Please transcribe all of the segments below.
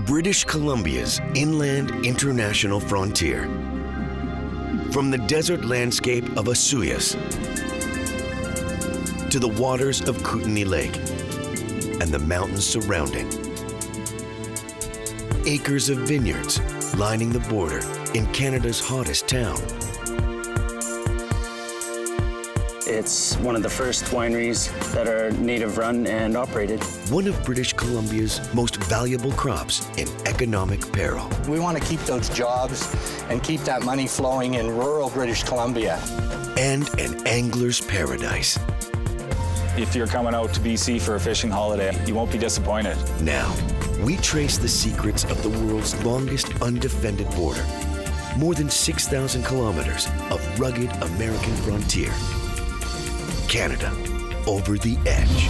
British Columbia's inland international frontier. From the desert landscape of Osoyoos to the waters of Kootenay Lake and the mountains surrounding. Acres of vineyards lining the border in Canada's hottest town. It's one of the first wineries that are native run and operated. One of British Columbia's most valuable crops in economic peril. We want to keep those jobs and keep that money flowing in rural British Columbia. And an angler's paradise. If you're coming out to BC for a fishing holiday, you won't be disappointed. Now, we trace the secrets of the world's longest undefended border. More than 6,000 kilometers of rugged American frontier. Canada, over the edge.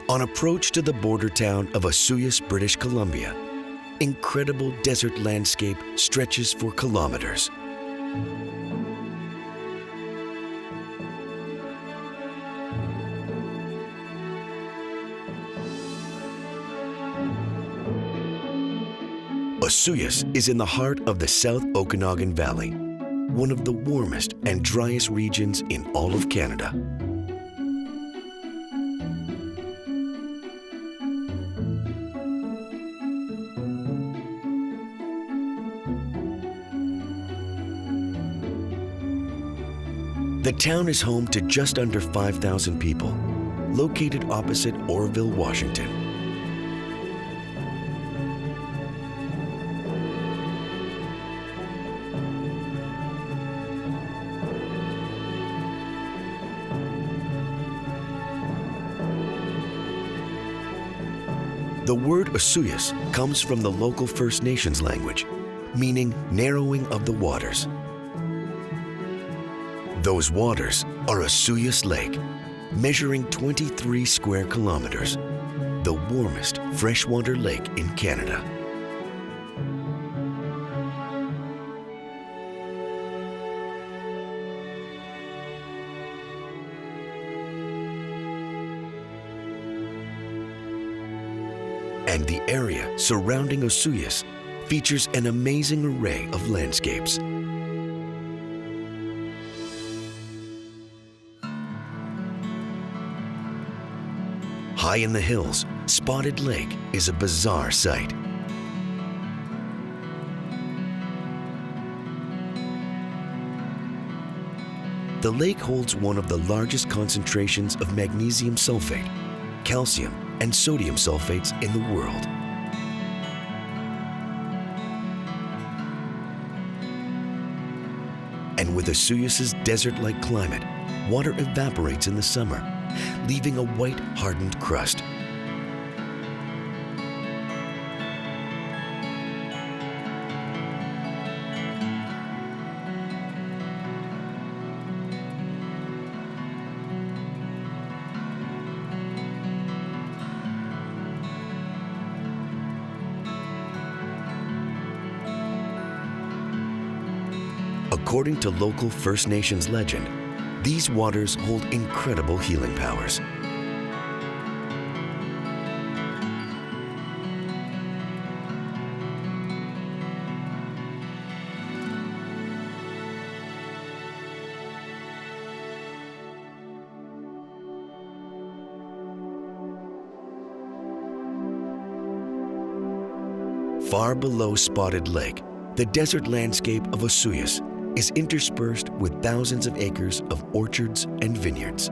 On approach to the border town of Osoyoos, British Columbia, incredible desert landscape stretches for kilometers. Osoyoos is in the heart of the South Okanagan Valley, one of the warmest and driest regions in all of Canada. The town is home to just under 5,000 people, located opposite Oroville, Washington. The word Osoyoos comes from the local First Nations language, meaning narrowing of the waters. Those waters are Osoyoos Lake, measuring 23 square kilometers, the warmest freshwater lake in Canada. And the area surrounding Osoyoos features an amazing array of landscapes. High in the hills, Spotted Lake is a bizarre sight. The lake holds one of the largest concentrations of magnesium sulfate, calcium, and sodium sulfates in the world. And with Osoyoos' desert-like climate, water evaporates in the summer, leaving a white, hardened crust. According to local First Nations legend, these waters hold incredible healing powers. Far below Spotted Lake, the desert landscape of Osoyoos is interspersed with thousands of acres of orchards and vineyards.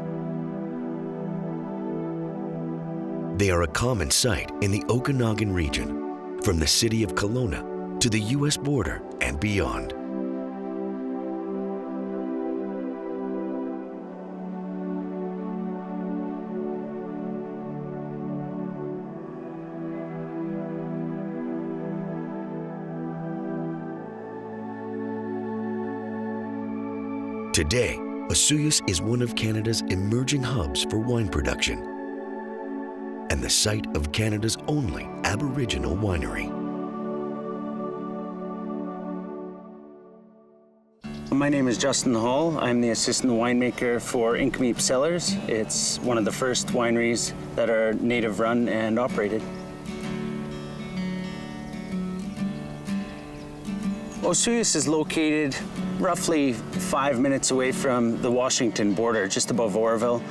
They are a common sight in the Okanagan region, from the city of Kelowna to the U.S. border and beyond. Today, Osoyoos is one of Canada's emerging hubs for wine production and the site of Canada's only Aboriginal winery. My name is Justin Hall. I'm the assistant winemaker for Cannabis Cellars. It's one of the first wineries that are native run and operated. Osoyoos is located roughly 5 minutes away from the Washington border, just above Oroville.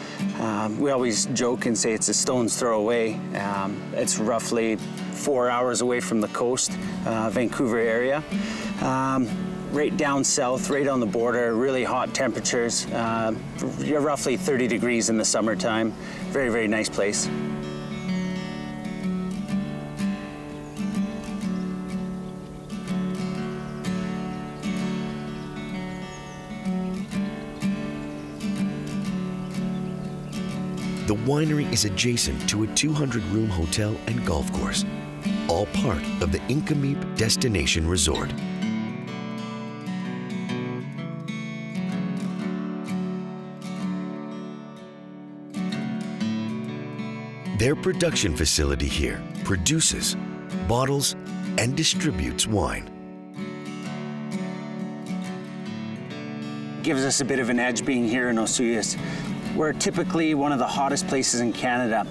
We always joke and say it's a stone's throw away. It's roughly 4 hours away from the coast, Vancouver area. Right down south, right on the border, really hot temperatures. You're roughly 30 degrees in the summertime. Very, very nice place. The winery is adjacent to a 200-room hotel and golf course, all part of the Cannabis Destination Resort. Their production facility here produces, bottles, and distributes wine. Gives us a bit of an edge being here in Osoyoos. We're typically one of the hottest places in Canada.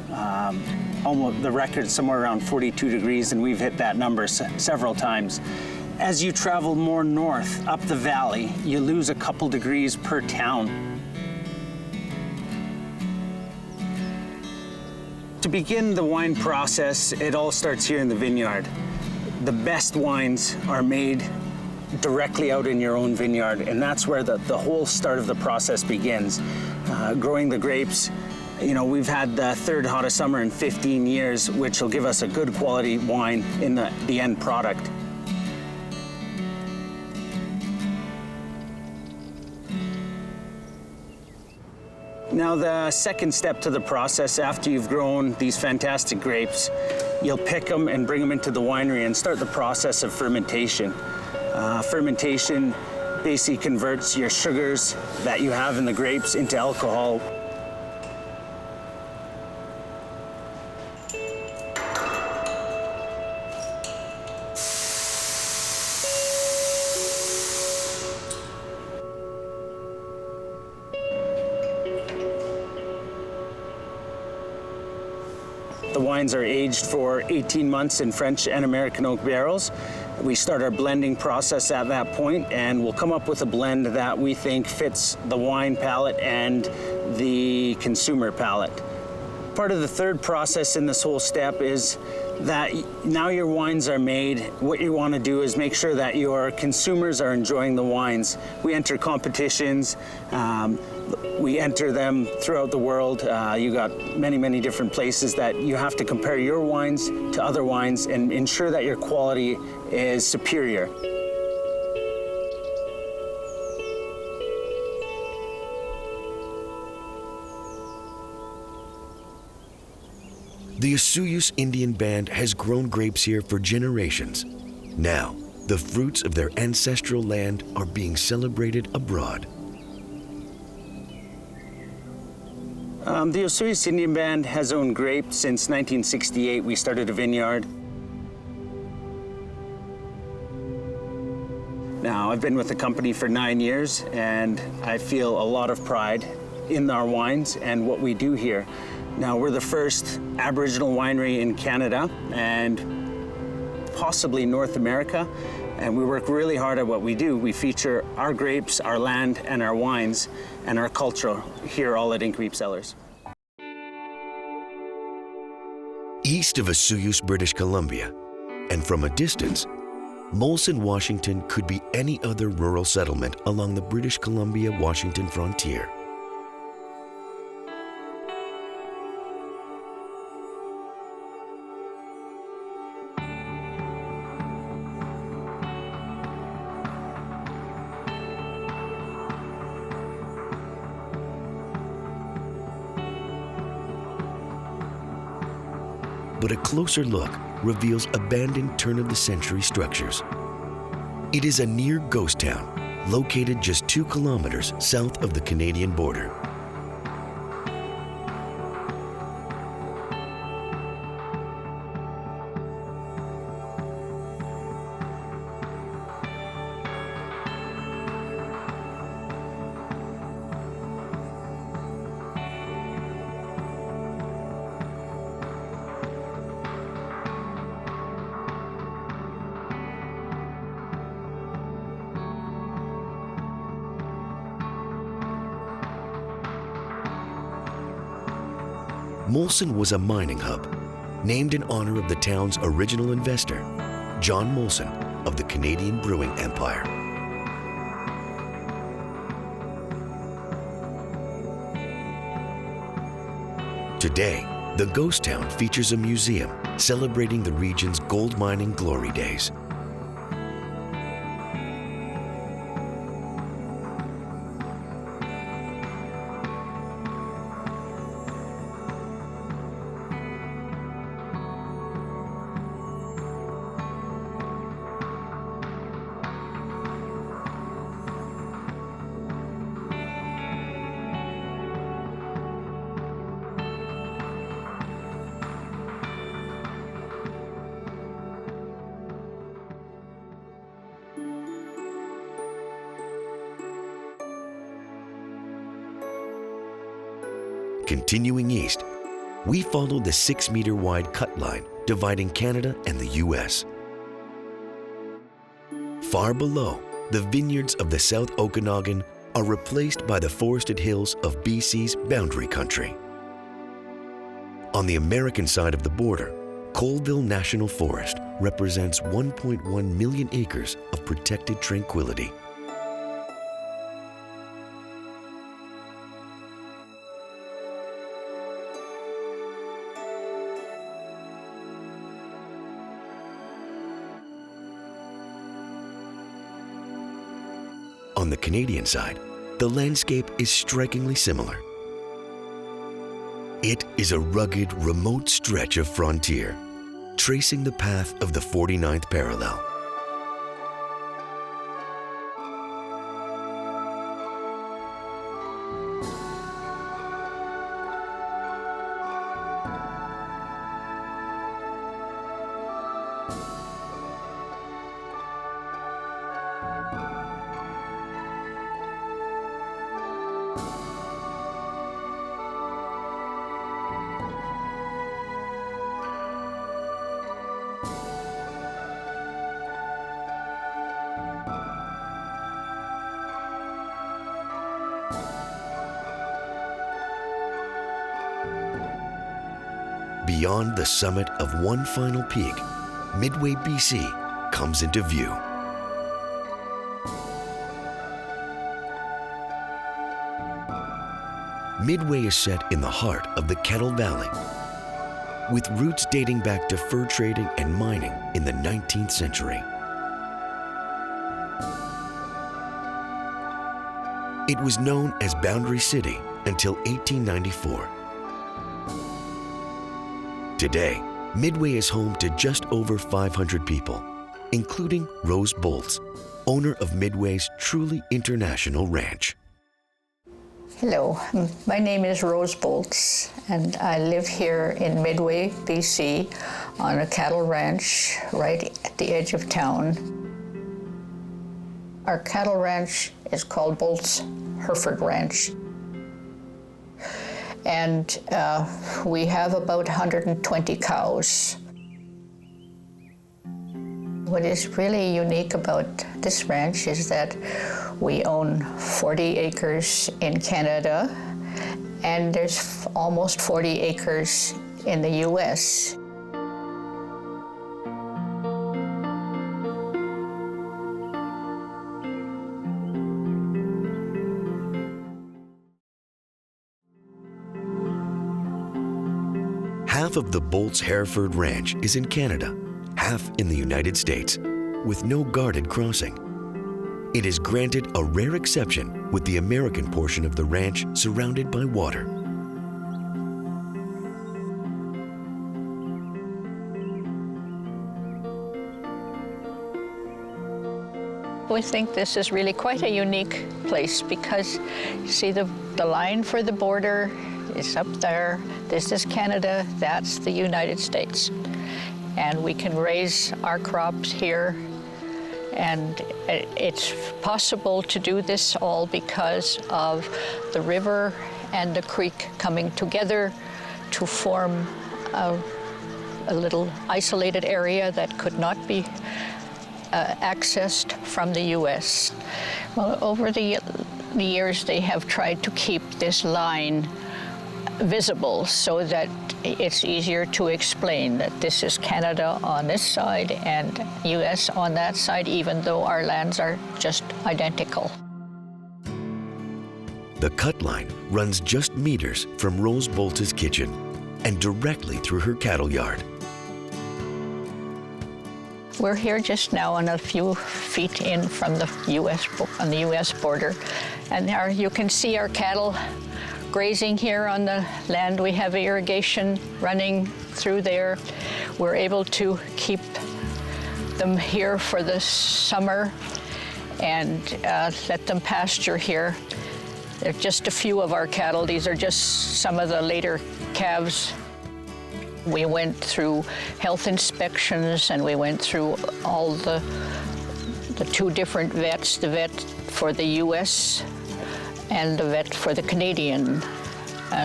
Almost the record's somewhere around 42 degrees, and we've hit that number several times. As you travel more north up the valley, you lose a couple degrees per town. To begin the wine process, it all starts here in the vineyard. The best wines are made directly out in your own vineyard, and that's where the whole start of the process begins. Growing the grapes, you know, we've had the third hottest summer in 15 years, which will give us a good quality wine in the end product. Now, the second step to the process, after you've grown these fantastic grapes, you'll pick them and bring them into the winery and start the process of fermentation. Fermentation basically converts your sugars that you have in the grapes into alcohol. The wines are aged for 18 months in French and American oak barrels. We start our blending process at that point, and we'll come up with a blend that we think fits the wine palate and the consumer palate. Part of the third process in this whole step is that now your wines are made, what you want to do is make sure that your consumers are enjoying the wines. We enter competitions, we enter them throughout the world. You got many, many different places that you have to compare your wines to other wines and ensure that your quality is superior. The Osoyoos Indian Band has grown grapes here for generations. Now, the fruits of their ancestral land are being celebrated abroad. The Osoyoos Indian Band has owned grapes since 1968. We started a vineyard. Now, I've been with the company for 9 years, and I feel a lot of pride in our wines and what we do here. Now, we're the first Aboriginal winery in Canada and possibly North America, and we work really hard at what we do. We feature our grapes, our land, and our wines, and our culture here all at Cannabis Cellars. East of Osoyoos, British Columbia, and from a distance, Molson, Washington could be any other rural settlement along the British Columbia-Washington frontier. But a closer look reveals abandoned turn-of-the-century structures. It is a near ghost town, located just 2 kilometers south of the Canadian border. Molson was a mining hub, named in honor of the town's original investor, John Molson of the Canadian Brewing Empire. Today, the ghost town features a museum celebrating the region's gold mining glory days. Continuing east, we followed the 6-meter-wide cut line dividing Canada and the U.S. Far below, the vineyards of the South Okanagan are replaced by the forested hills of BC's boundary country. On the American side of the border, Colville National Forest represents 1.1 million acres of protected tranquility. On the Canadian side, the landscape is strikingly similar. It is a rugged, remote stretch of frontier, tracing the path of the 49th parallel. Beyond the summit of one final peak, Midway, BC comes into view. Midway is set in the heart of the Kettle Valley, with roots dating back to fur trading and mining in the 19th century. It was known as Boundary City until 1894. Today, Midway is home to just over 500 people, including Rose Bolts, owner of Midway's truly international ranch. Hello, my name is Rose Bolts, and I live here in Midway, BC, on a cattle ranch right at the edge of town. Our cattle ranch is called Bolts Hereford Ranch. And we have about 120 cows. What is really unique about this ranch is that we own 40 acres in Canada, and there's almost 40 acres in the US. Half of the Bolts Hereford Ranch is in Canada, half in the United States, with no guarded crossing. It is granted a rare exception with the American portion of the ranch surrounded by water. We think this is really quite a unique place because you see the line for the border is up there. This is Canada, that's the United States. And we can raise our crops here. And it's possible to do this all because of the river and the creek coming together to form a little isolated area that could not be accessed from the U.S. Well, over the years, they have tried to keep this line visible so that it's easier to explain that this is Canada on this side and U.S. on that side, even though our lands are just identical. The cut line runs just meters from Rose Bolt's kitchen and directly through her cattle yard. We're here just now on a few feet in from the U.S. border, and you can see our cattle grazing here on the land. We have irrigation running through there. We're able to keep them here for the summer and let them pasture here. They're just a few of our cattle. These are just some of the later calves. We went through health inspections and we went through all the two different vets, the vet for the U.S. and the vet for the Canadian,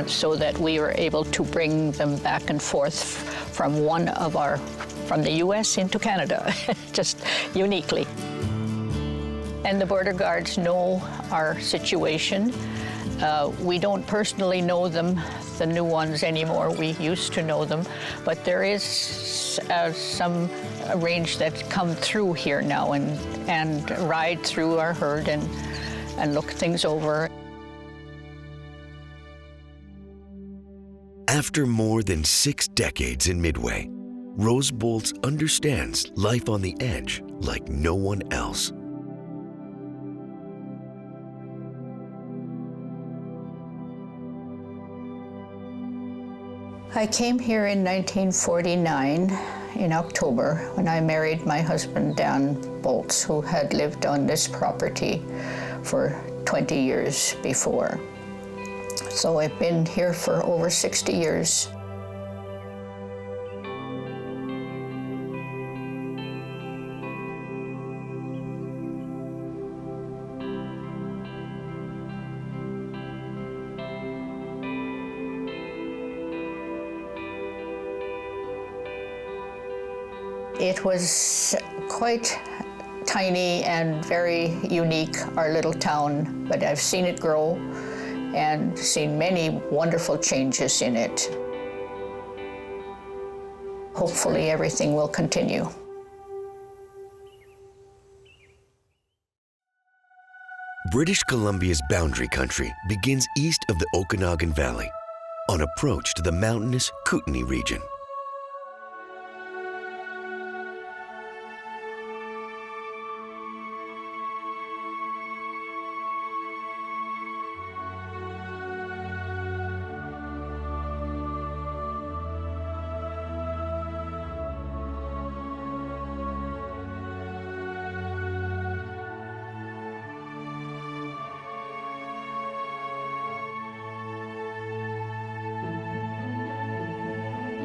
so that we were able to bring them back and forth from from the U.S. into Canada, just uniquely. And the border guards know our situation. We don't personally know them, the new ones anymore. We used to know them, but there is some range that come through here now and ride through our herd and look things over. After more than 6 decades in Midway, Rose Bolt's understands life on the edge like no one else. I came here in 1949 in October when I married my husband, Dan Bolts, who had lived on this property for 20 years before. So I've been here for over 60 years. It was quite tiny and very unique, our little town, but I've seen it grow and seen many wonderful changes in it. Hopefully everything will continue. British Columbia's boundary country begins east of the Okanagan Valley on approach to the mountainous Kootenay region.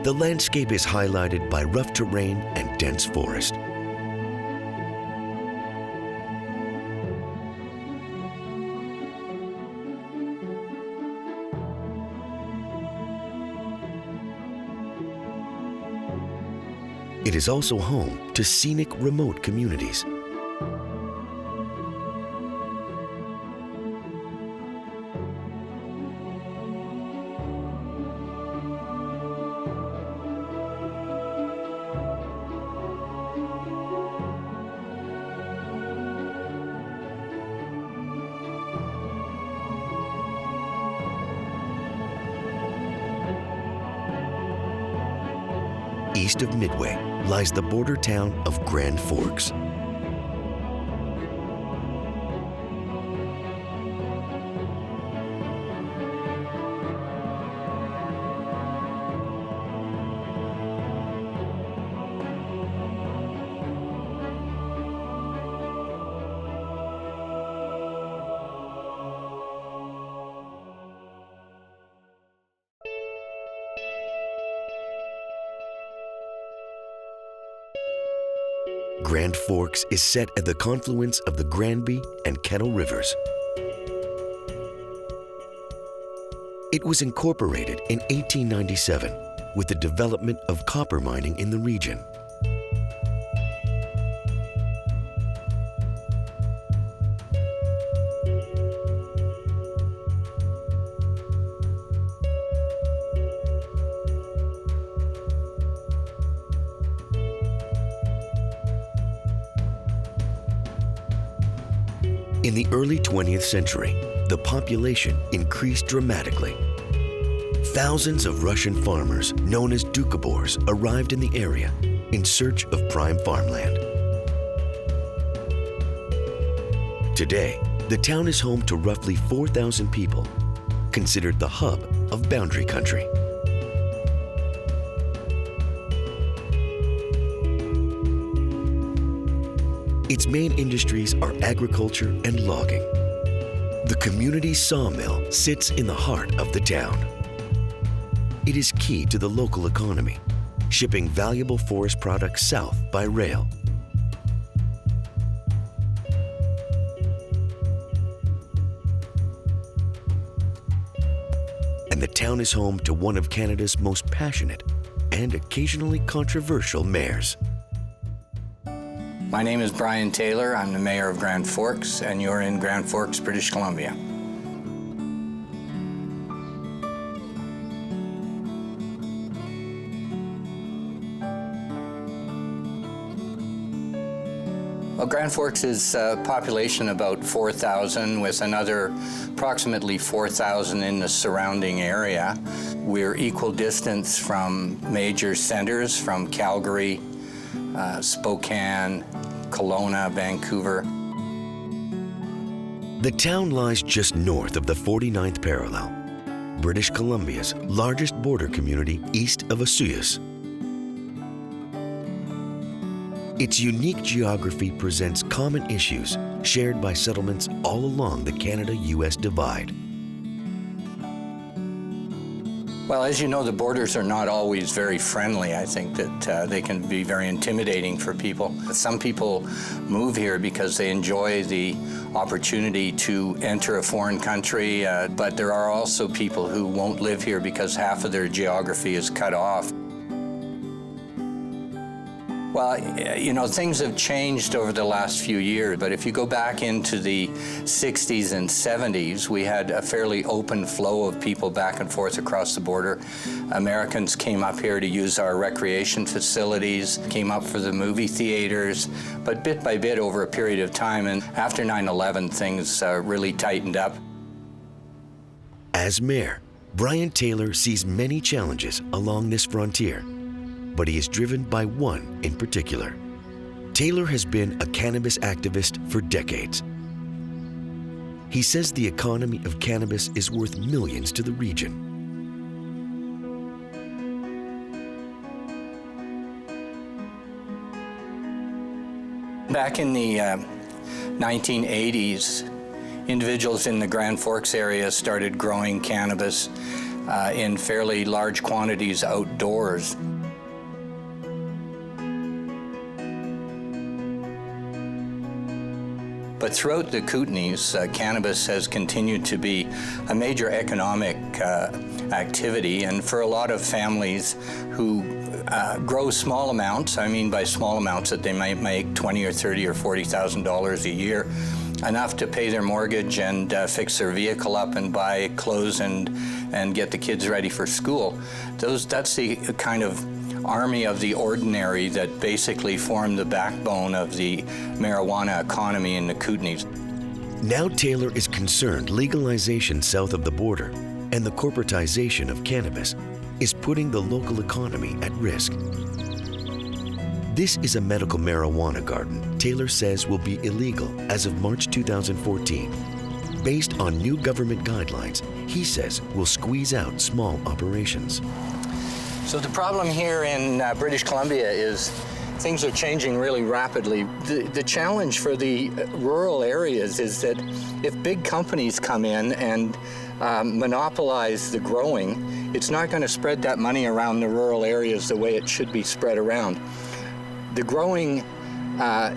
The landscape is highlighted by rough terrain and dense forest. It is also home to scenic remote communities. East of Midway lies the border town of Grand Forks. Grand Forks is set at the confluence of the Granby and Kettle Rivers. It was incorporated in 1897 with the development of copper mining in the region. In the early 20th century, the population increased dramatically. Thousands of Russian farmers, known as Doukhobors, arrived in the area in search of prime farmland. Today, the town is home to roughly 4,000 people, considered the hub of boundary country. Its main industries are agriculture and logging. The community's sawmill sits in the heart of the town. It is key to the local economy, shipping valuable forest products south by rail. And the town is home to one of Canada's most passionate and occasionally controversial mayors. My name is Brian Taylor. I'm the mayor of Grand Forks, and you're in Grand Forks, British Columbia. Well, Grand Forks is a population about 4,000 with another approximately 4,000 in the surrounding area. We're equal distance from major centers from Calgary, Spokane, Kelowna, Vancouver. The town lies just north of the 49th parallel, British Columbia's largest border community east of Osoyoos. Its unique geography presents common issues shared by settlements all along the Canada-US divide. Well, as you know, the borders are not always very friendly. I think that they can be very intimidating for people. Some people move here because they enjoy the opportunity to enter a foreign country, but there are also people who won't live here because half of their geography is cut off. Well, you know, things have changed over the last few years, but if you go back into the 60s and 70s, we had a fairly open flow of people back and forth across the border. Americans came up here to use our recreation facilities, came up for the movie theaters, but bit by bit over a period of time, and after 9/11, things really tightened up. As mayor, Brian Taylor sees many challenges along this frontier, but he is driven by one in particular. Taylor has been a cannabis activist for decades. He says the economy of cannabis is worth millions to the region. Back in the 1980s, individuals in the Grand Forks area started growing cannabis in fairly large quantities outdoors. But throughout the Kootenays, cannabis has continued to be a major economic activity, and for a lot of families who grow small amounts, I mean by small amounts that they might make $20,000 or $30,000 or $40,000 a year, enough to pay their mortgage and fix their vehicle up and buy clothes and get the kids ready for school. That's the kind of army of the ordinary that basically form the backbone of the marijuana economy in the Kootenays. Now Taylor is concerned legalization south of the border and the corporatization of cannabis is putting the local economy at risk. This is a medical marijuana garden Taylor says will be illegal as of March 2014. Based on new government guidelines, he says will squeeze out small operations. So the problem here in British Columbia is things are changing really rapidly. The challenge for the rural areas is that if big companies come in and monopolize the growing, it's not going to spread that money around the rural areas the way it should be spread around. The growing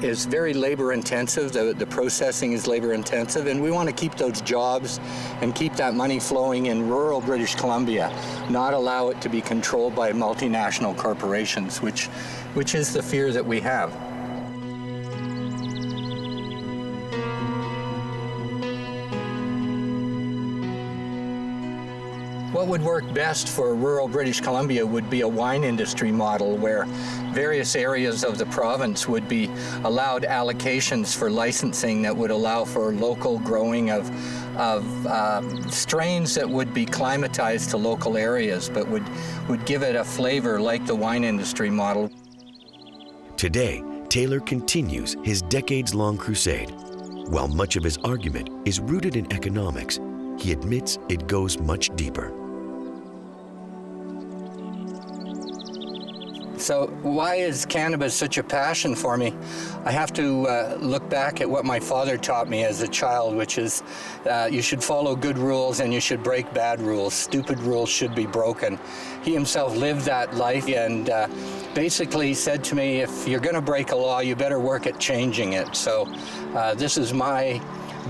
is very labor intensive. The processing is labor intensive, and we want to keep those jobs and keep that money flowing in rural British Columbia, not allow it to be controlled by multinational corporations, which is the fear that we have. What would work best for rural British Columbia would be a wine industry model where various areas of the province would be allowed allocations for licensing that would allow for local growing of strains that would be climatized to local areas, but would give it a flavor like the wine industry model. Today, Taylor continues his decades-long crusade. While much of his argument is rooted in economics, he admits it goes much deeper. So why is cannabis such a passion for me? I have to look back at what my father taught me as a child, which is you should follow good rules and you should break bad rules. Stupid rules should be broken. He himself lived that life and basically said to me, if you're going to break a law, you better work at changing it. So this is my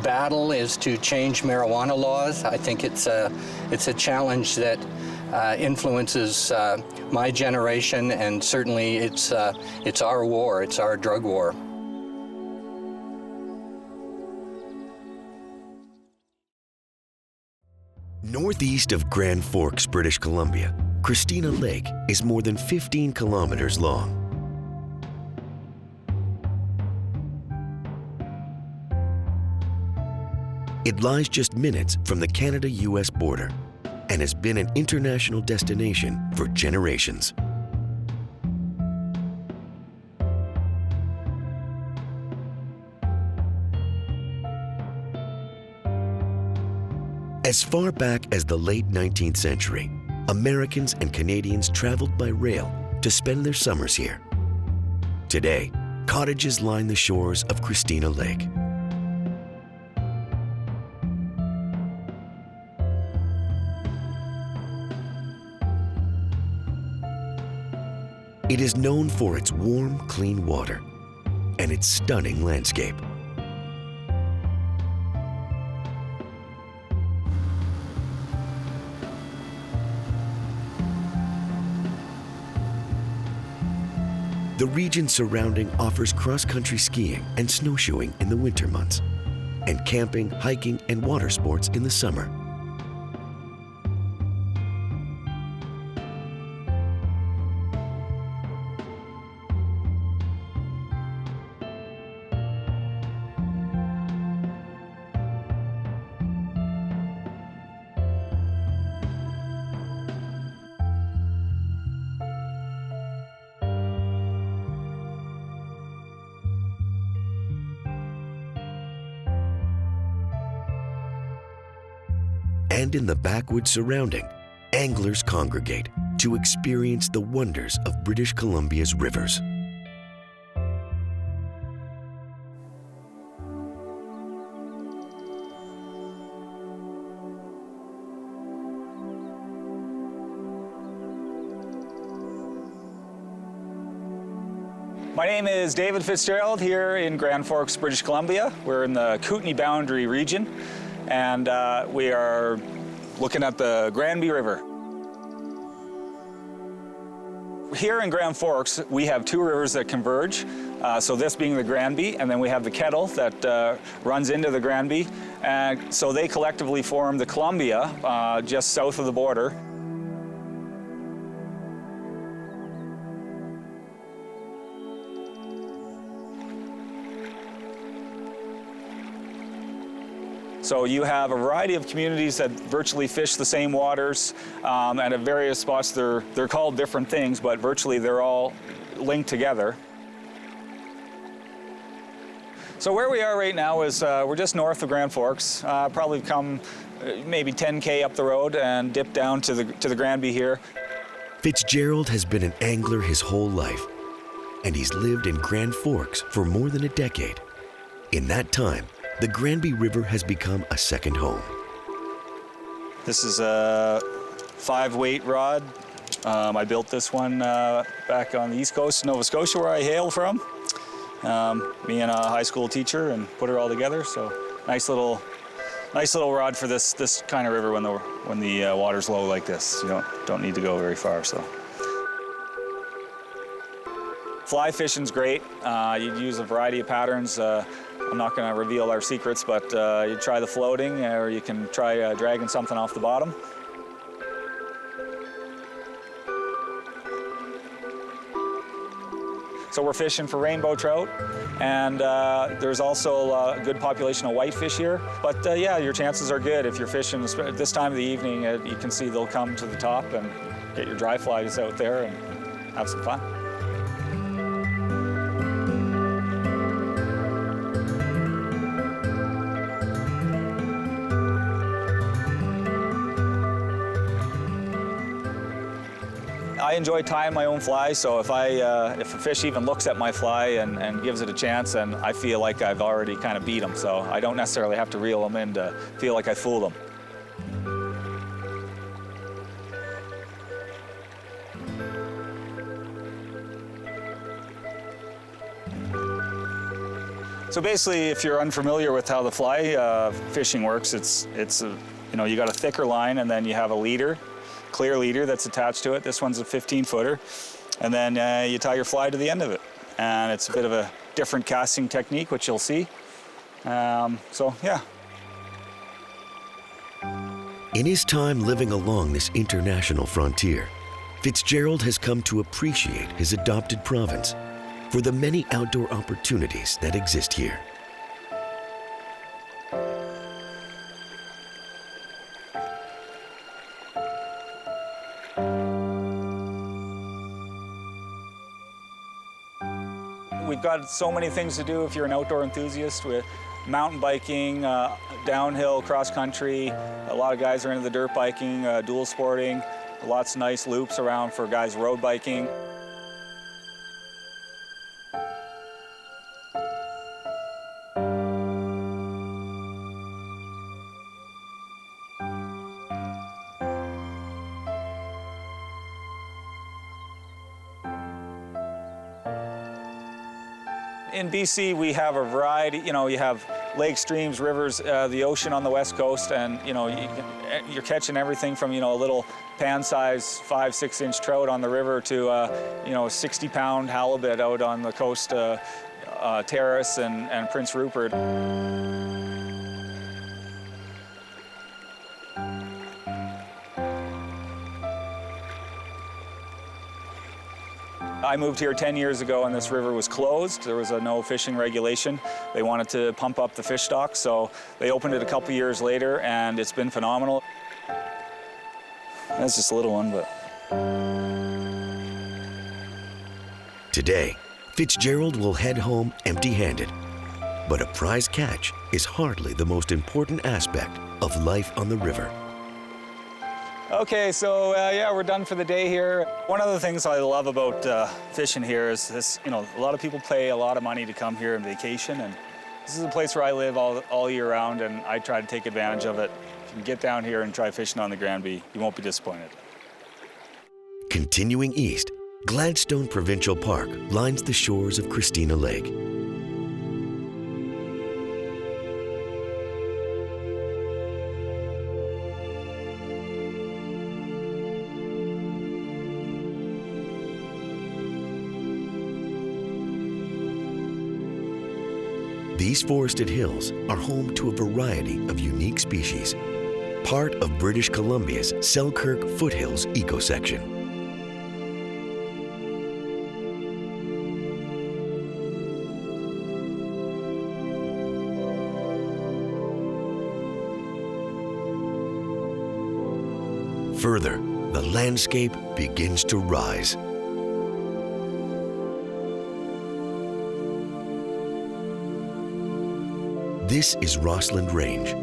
battle, is to change marijuana laws. I think it's a challenge that influences my generation, and certainly it's our war, it's our drug war. Northeast of Grand Forks, British Columbia, Christina Lake is more than 15 kilometers long. It lies just minutes from the Canada-US border and has been an international destination for generations. As far back as the late 19th century, Americans and Canadians traveled by rail to spend their summers here. Today, cottages line the shores of Christina Lake. It is known for its warm, clean water and its stunning landscape. The region surrounding offers cross-country skiing and snowshoeing in the winter months, and camping, hiking, and water sports in the summer. And in the backwoods surrounding, anglers congregate to experience the wonders of British Columbia's rivers. My name is David Fitzgerald here in Grand Forks, British Columbia. We're in the Kootenay Boundary region, and we are looking at the Granby River. Here in Grand Forks, we have two rivers that converge, so this being the Granby, and then we have the Kettle that runs into the Granby, and so they collectively form the Columbia just south of the border. So you have a variety of communities that virtually fish the same waters, and at various spots they're called different things, but virtually they're all linked together. So where we are right now is we're just north of Grand Forks, probably come maybe 10K up the road and dip down to the Granby here. Fitzgerald has been an angler his whole life, and he's lived in Grand Forks for more than a decade. In that time, the Granby River has become a second home. This is a 5-weight rod. I built this one back on the east coast of Nova Scotia, where I hail from. me and a high school teacher, and put her all together. So nice little rod for this kind of river when the water's low like this. You don't need to go very far. So fly fishing's great. You use a variety of patterns. I'm not going to reveal our secrets, but you try the floating, or you can try dragging something off the bottom. So we're fishing for rainbow trout, and there's also a good population of whitefish here. But yeah, your chances are good if you're fishing at this time of the evening. You can see they'll come to the top, and get your dry flies out there and have some fun. I enjoy tying my own fly, so if a fish even looks at my fly and gives it a chance, then I feel like I've already kind of beat them, so I don't necessarily have to reel them in to feel like I fooled them. So basically, if you're unfamiliar with how the fly fishing works, you got a thicker line, and then you have a leader, clear leader that's attached to it. This one's a 15-footer, and then you tie your fly to the end of it. And it's a bit of a different casting technique, which you'll see. So yeah. In his time living along this international frontier, Fitzgerald has come to appreciate his adopted province for the many outdoor opportunities that exist here. We've got so many things to do if you're an outdoor enthusiast, with mountain biking, downhill, cross country. A lot of guys are into the dirt biking, dual sporting, lots of nice loops around for guys road biking. In BC, we have a variety. You have lakes, streams, rivers, the ocean on the west coast, and you're catching everything from a little pan-size 5-6 inch trout on the river to a 60-pound halibut out on the coast, Terrace and Prince Rupert. I moved here 10 years ago, and this river was closed. There was a no fishing regulation. They wanted to pump up the fish stock, so they opened it a couple years later, and it's been phenomenal. That's just a little one, but... Today, Fitzgerald will head home empty-handed. But a prize catch is hardly the most important aspect of life on the river. Okay, so yeah, we're done for the day here. One of the things I love about fishing here is this, a lot of people pay a lot of money to come here and vacation, and this is a place where I live all year round, and I try to take advantage of it. If you can get down here and try fishing on the Granby, you won't be disappointed. Continuing east, Gladstone Provincial Park lines the shores of Christina Lake. These forested hills are home to a variety of unique species, part of British Columbia's Selkirk Foothills ecosection. Further, the landscape begins to rise. This is Rossland Range,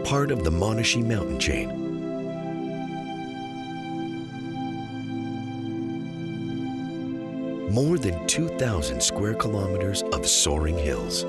part of the Monashee mountain chain. More than 2,000 square kilometers of soaring hills.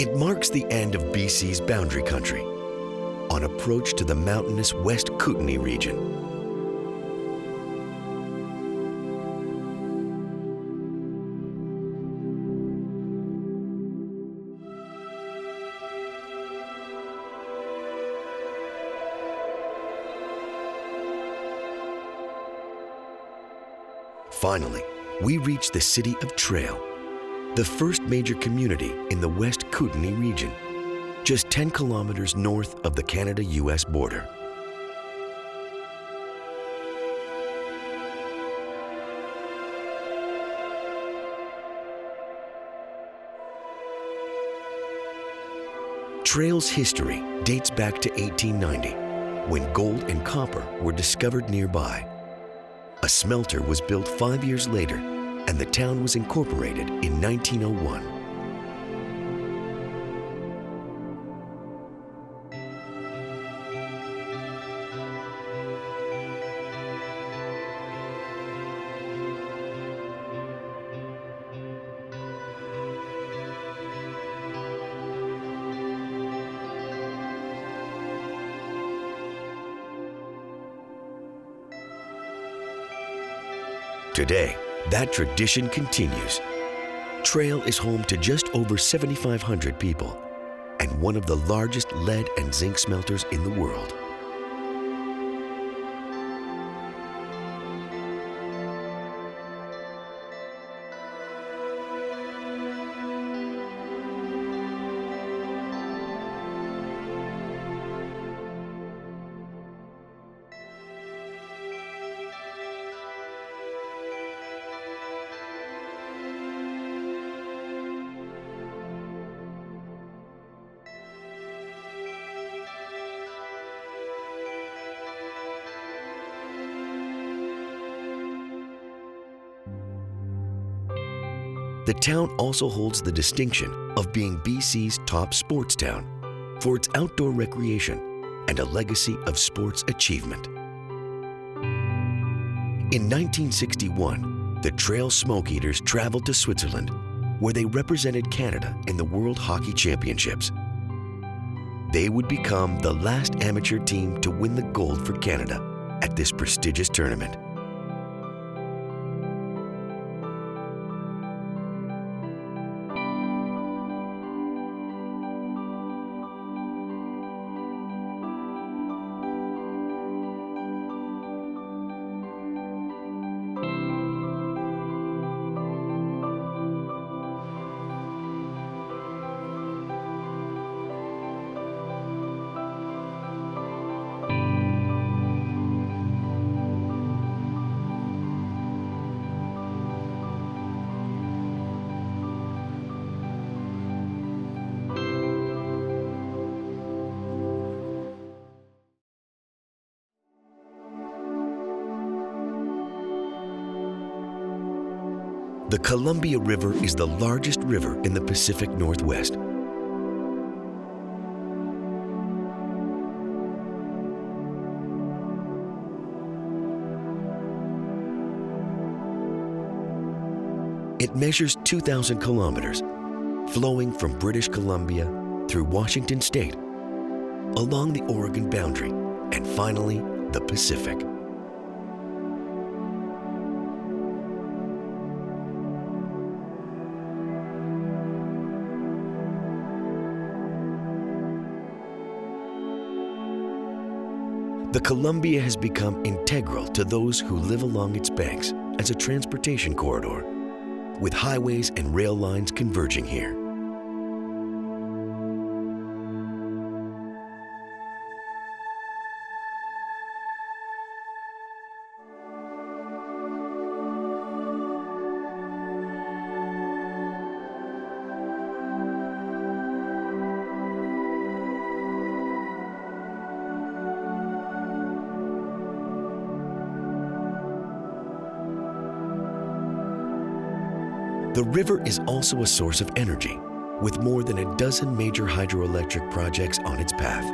It marks the end of BC's boundary country on approach to the mountainous West Kootenay region. Finally, we reach the city of Trail, the first major community in the West Kootenay region, just 10 kilometers north of the Canada-US border. Trail's history dates back to 1890, when gold and copper were discovered nearby. A smelter was built 5 years later, and the town was incorporated in 1901. Today, that tradition continues. Trail is home to just over 7,500 people and one of the largest lead and zinc smelters in the world. The town also holds the distinction of being BC's top sports town for its outdoor recreation and a legacy of sports achievement. In 1961, the Trail Smoke Eaters traveled to Switzerland, where they represented Canada in the World Hockey Championships. They would become the last amateur team to win the gold for Canada at this prestigious tournament. The Columbia River is the largest river in the Pacific Northwest. It measures 2,000 kilometers, flowing from British Columbia through Washington State, along the Oregon boundary, and finally, the Pacific. The Columbia has become integral to those who live along its banks as a transportation corridor, with highways and rail lines converging here. The river is also a source of energy, with more than a dozen major hydroelectric projects on its path.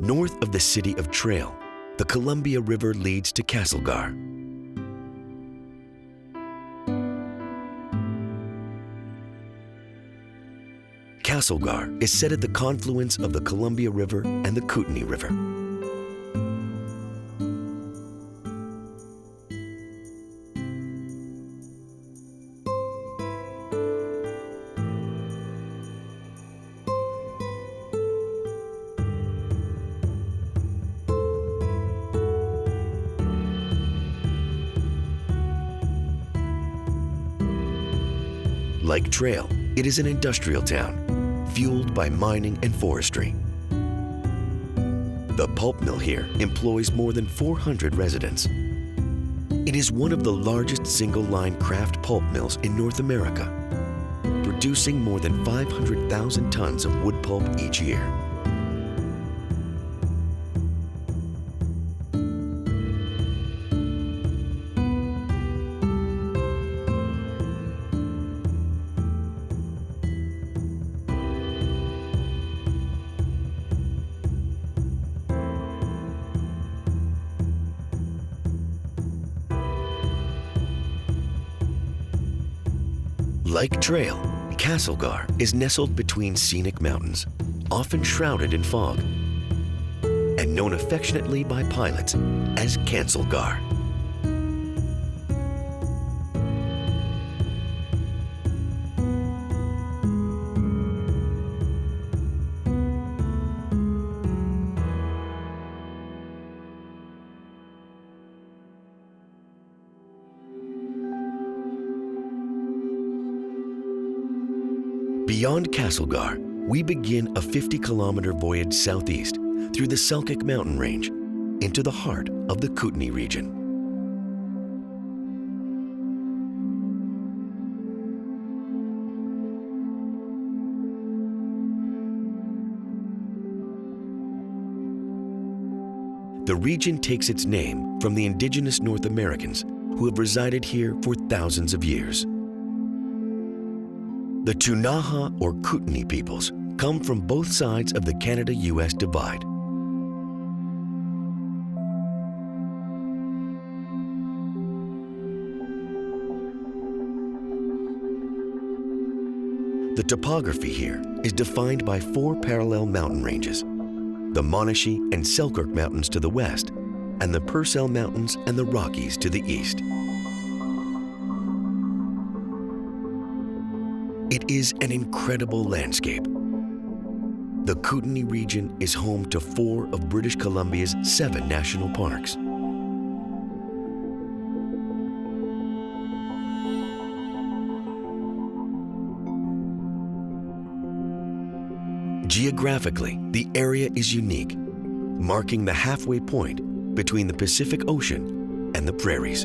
North of the city of Trail, the Columbia River leads to Castlegar. Castlegar is set at the confluence of the Columbia River and the Kootenai River. Like Trail, it is an industrial town, fueled by mining and forestry. The pulp mill here employs more than 400 residents. It is one of the largest single-line kraft pulp mills in North America, producing more than 500,000 tons of wood pulp each year. Like Trail, Castlegar is nestled between scenic mountains, often shrouded in fog, and known affectionately by pilots as Cancelgar. Beyond Castlegar, we begin a 50-kilometer voyage southeast through the Selkirk mountain range into the heart of the Kootenai region. The region takes its name from the indigenous North Americans who have resided here for thousands of years. The Ktunaxa or Kootenai peoples come from both sides of the Canada-US divide. The topography here is defined by 4 parallel mountain ranges, the Monashee and Selkirk Mountains to the west, and the Purcell Mountains and the Rockies to the east. It is an incredible landscape. The Kootenai region is home to 4 of British Columbia's 7 national parks. Geographically, the area is unique, marking the halfway point between the Pacific Ocean and the prairies.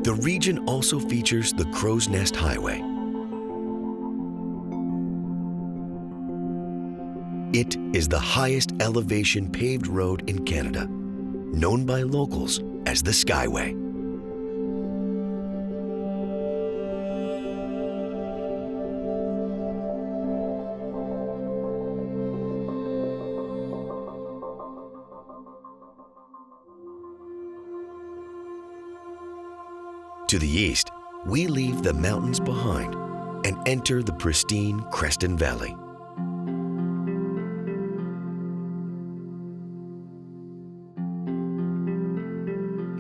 The region also features the Crow's Nest Highway. It is the highest elevation paved road in Canada, known by locals as the Skyway. To the east, we leave the mountains behind and enter the pristine Creston Valley.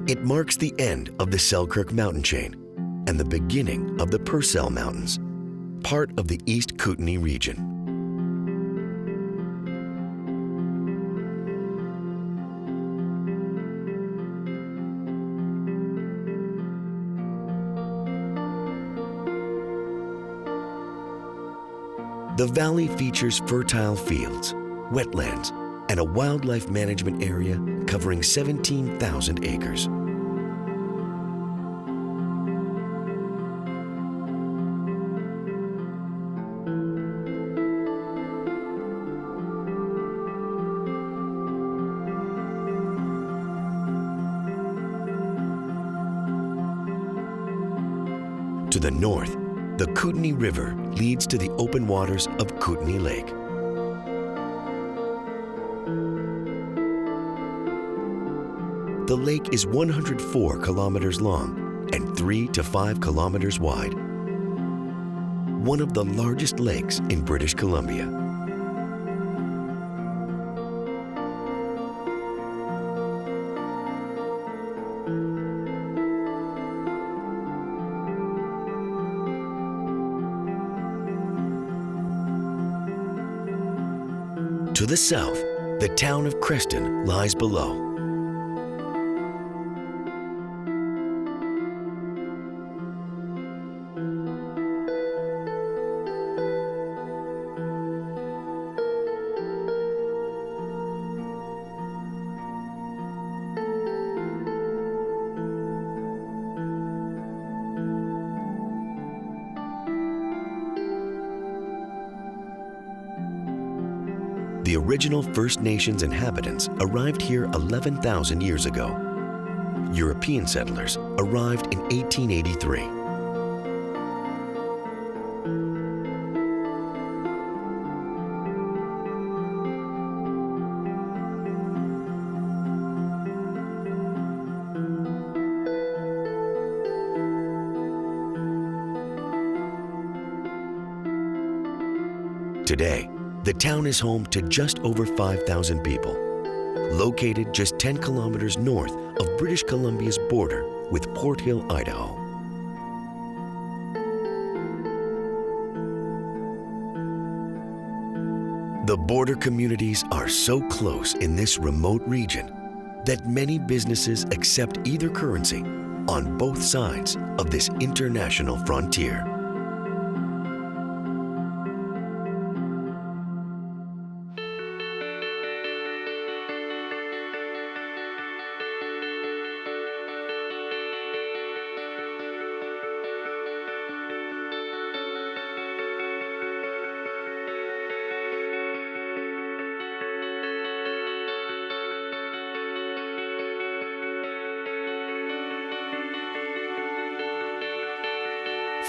It marks the end of the Selkirk mountain chain and the beginning of the Purcell Mountains, part of the East Kootenai region. The valley features fertile fields, wetlands, and a wildlife management area covering 17,000 acres. To the north, the Kootenai River leads to the open waters of Kootenai Lake. The lake is 104 kilometers long and 3 to 5 kilometers wide. One of the largest lakes in British Columbia. To the south, the town of Creston lies below. The original First Nations inhabitants arrived here 11,000 years ago. European settlers arrived in 1883. Today, the town is home to just over 5,000 people, located just 10 kilometers north of British Columbia's border with Port Hill, Idaho. The border communities are so close in this remote region that many businesses accept either currency on both sides of this international frontier.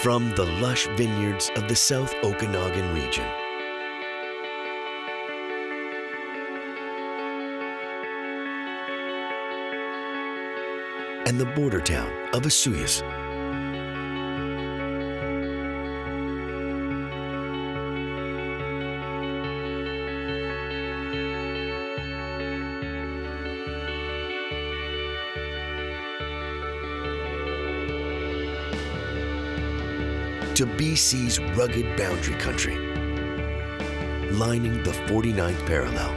From the lush vineyards of the South Okanagan region, and the border town of Osoyoos, to BC's rugged boundary country, lining the 49th parallel.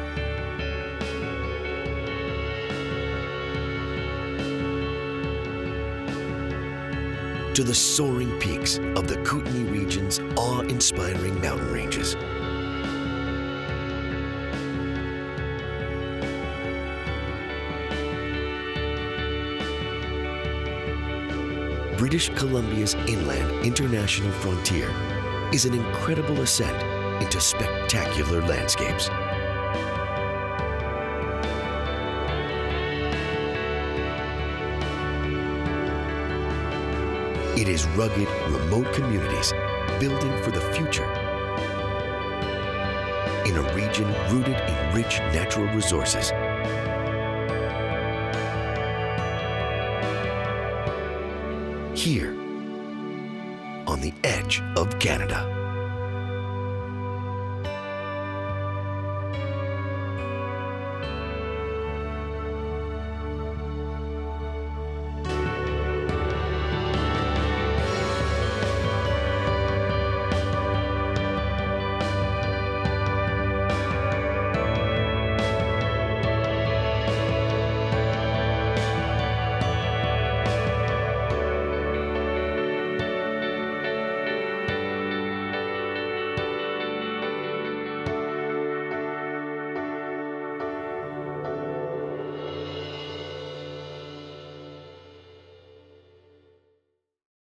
To the soaring peaks of the Kootenay region's awe-inspiring mountain ranges. British Columbia's inland international frontier is an incredible ascent into spectacular landscapes. It is rugged, remote communities building for the future in a region rooted in rich natural resources. Here, on the edge of Canada.